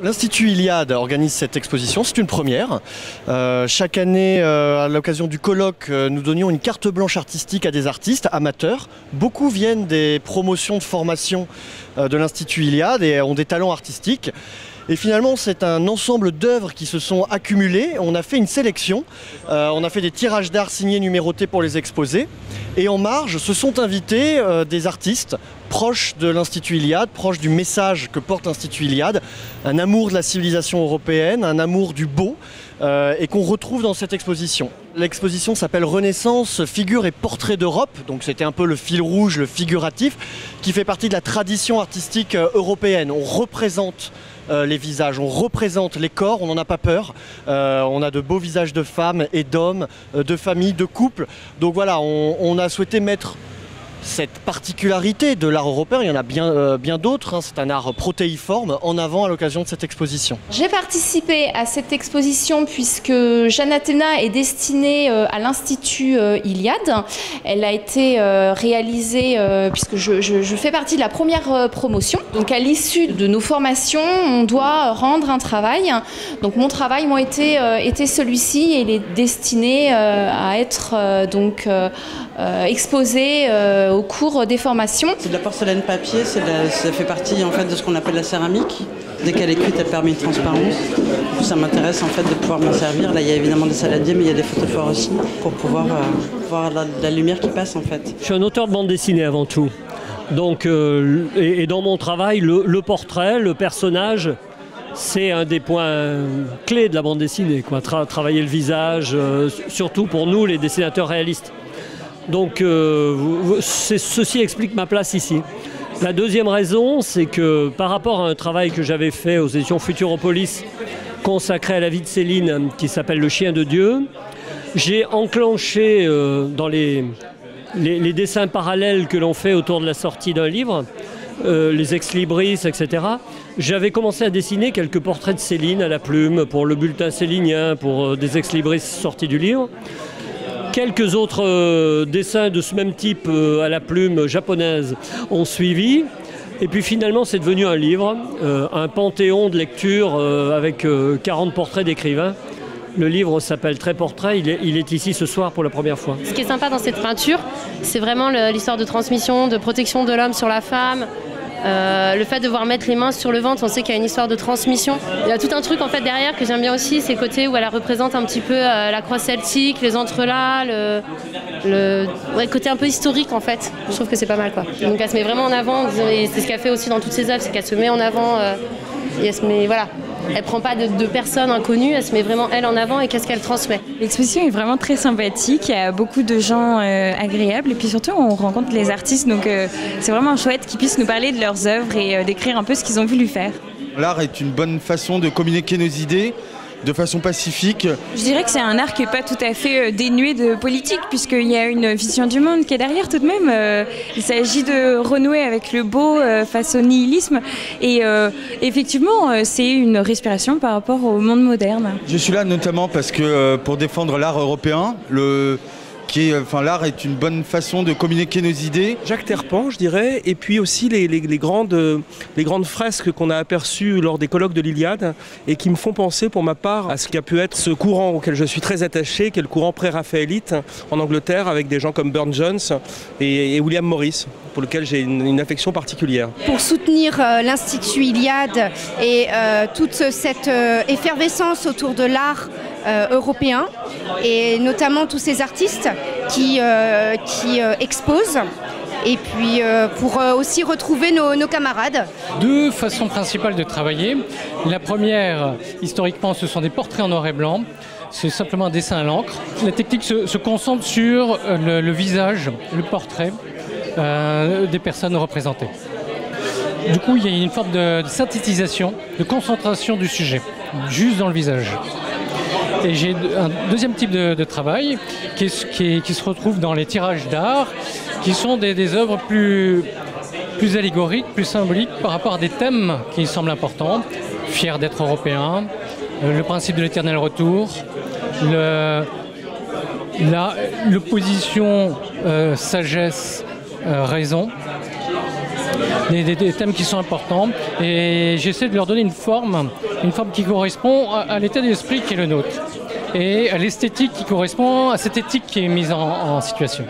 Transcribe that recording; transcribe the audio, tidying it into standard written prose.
L'Institut Iliade organise cette exposition, c'est une première. Chaque année, à l'occasion du colloque, nous donnions une carte blanche artistique à des artistes amateurs. Beaucoup viennent des promotions de formation de l'Institut Iliade et ont des talents artistiques. Et finalement, c'est un ensemble d'œuvres qui se sont accumulées. On a fait une sélection, on a fait des tirages d'art signés, numérotés pour les exposer. Et en marge, se sont invités des artistes proches de l'Institut Iliade, proches du message que porte l'Institut Iliade, un amour de la civilisation européenne, un amour du beau, et qu'on retrouve dans cette exposition. L'exposition s'appelle Renaissance, figures et portraits d'Europe, donc c'était un peu le fil rouge, le figuratif, qui fait partie de la tradition artistique européenne. On représente les visages, on représente les corps, on n'en a pas peur. On a de beaux visages de femmes et d'hommes, de familles, de couples. Donc voilà, on a souhaité mettre cette particularité de l'art européen, il y en a bien d'autres, hein, c'est un art protéiforme, en avant à l'occasion de cette exposition. J'ai participé à cette exposition puisque Jeanne Athéna est destinée à l'Institut Iliade. Elle a été réalisée puisque je fais partie de la première promotion. Donc à l'issue de nos formations, on doit rendre un travail. Donc mon travail était celui-ci et il est destiné à être exposé au cours des formations. C'est de la porcelaine papier, ça fait partie en fait de ce qu'on appelle la céramique. Dès qu'elle est cuite, elle permet une transparence. Ça m'intéresse en fait de pouvoir m'en servir. Là, il y a évidemment des saladiers, mais il y a des photophores aussi pour pouvoir voir la lumière qui passe en fait. Je suis un auteur de bande dessinée avant tout. Donc, et dans mon travail, le portrait, le personnage, c'est un des points clés de la bande dessinée, quoi. Travailler le visage, surtout pour nous, les dessinateurs réalistes. Donc ceci explique ma place ici. La deuxième raison, c'est que par rapport à un travail que j'avais fait aux éditions Futuropolis, consacré à la vie de Céline, qui s'appelle Le Chien de Dieu, j'ai enclenché dans les dessins parallèles que l'on fait autour de la sortie d'un livre, les ex-libris, etc., j'avais commencé à dessiner quelques portraits de Céline à la plume pour le bulletin célinien, pour des ex-libris sortis du livre. Quelques autres dessins de ce même type à la plume japonaise ont suivi. Et puis finalement, c'est devenu un livre, un panthéon de lecture avec 40 portraits d'écrivains. Le livre s'appelle Trait Portrait, il est ici ce soir pour la première fois. Ce qui est sympa dans cette peinture, c'est vraiment l'histoire de transmission, de protection de l'homme sur la femme. Le fait de voir mettre les mains sur le ventre, on sait qu'il y a une histoire de transmission. Il y a tout un truc en fait derrière que j'aime bien aussi, c'est le côté où elle représente un petit peu la croix celtique, les entrelacs, le côté un peu historique en fait. Je trouve que c'est pas mal quoi. Donc elle se met vraiment en avant, et c'est ce qu'elle fait aussi dans toutes ses œuvres, c'est qu'elle se met en avant et elle se met, voilà. Elle prend pas de personnes inconnues, elle se met vraiment elle en avant et qu'est-ce qu'elle transmet. L'exposition est vraiment très sympathique, il y a beaucoup de gens agréables et puis surtout on rencontre les artistes donc c'est vraiment chouette qu'ils puissent nous parler de leurs œuvres et décrire un peu ce qu'ils ont voulu faire. L'art est une bonne façon de communiquer nos idées de façon pacifique. Je dirais que c'est un art qui n'est pas tout à fait dénué de politique puisqu'il y a une vision du monde qui est derrière tout de même. Il s'agit de renouer avec le beau face au nihilisme et effectivement c'est une respiration par rapport au monde moderne. Je suis là notamment parce que pour défendre l'art européen, l'art est une bonne façon de communiquer nos idées. Jacques Terpan, je dirais, et puis aussi les grandes fresques qu'on a aperçues lors des colloques de l'Iliade et qui me font penser pour ma part à ce qu'a pu être ce courant auquel je suis très attaché, qui est le courant pré-raphaélite en Angleterre avec des gens comme Burne-Jones et William Morris, pour lequel j'ai une affection particulière. Pour soutenir l'Institut Iliade et toute cette effervescence autour de l'art européen et notamment tous ces artistes qui exposent et puis pour aussi retrouver nos camarades. Deux façons principales de travailler. La première, historiquement, ce sont des portraits en noir et blanc. C'est simplement un dessin à l'encre. La technique se concentre sur le visage, le portrait des personnes représentées. Du coup, il y a une forme de synthétisation, de concentration du sujet, juste dans le visage. Et j'ai un deuxième type de travail qui se retrouve dans les tirages d'art, qui sont des œuvres plus allégoriques, plus symboliques par rapport à des thèmes qui me semblent importants. Fier d'être européen, le principe de l'éternel retour, l'opposition sagesse-raison. des thèmes qui sont importants, et j'essaie de leur donner une forme qui correspond à l'état d'esprit qui est le nôtre, et à l'esthétique qui correspond à cette éthique qui est mise en situation.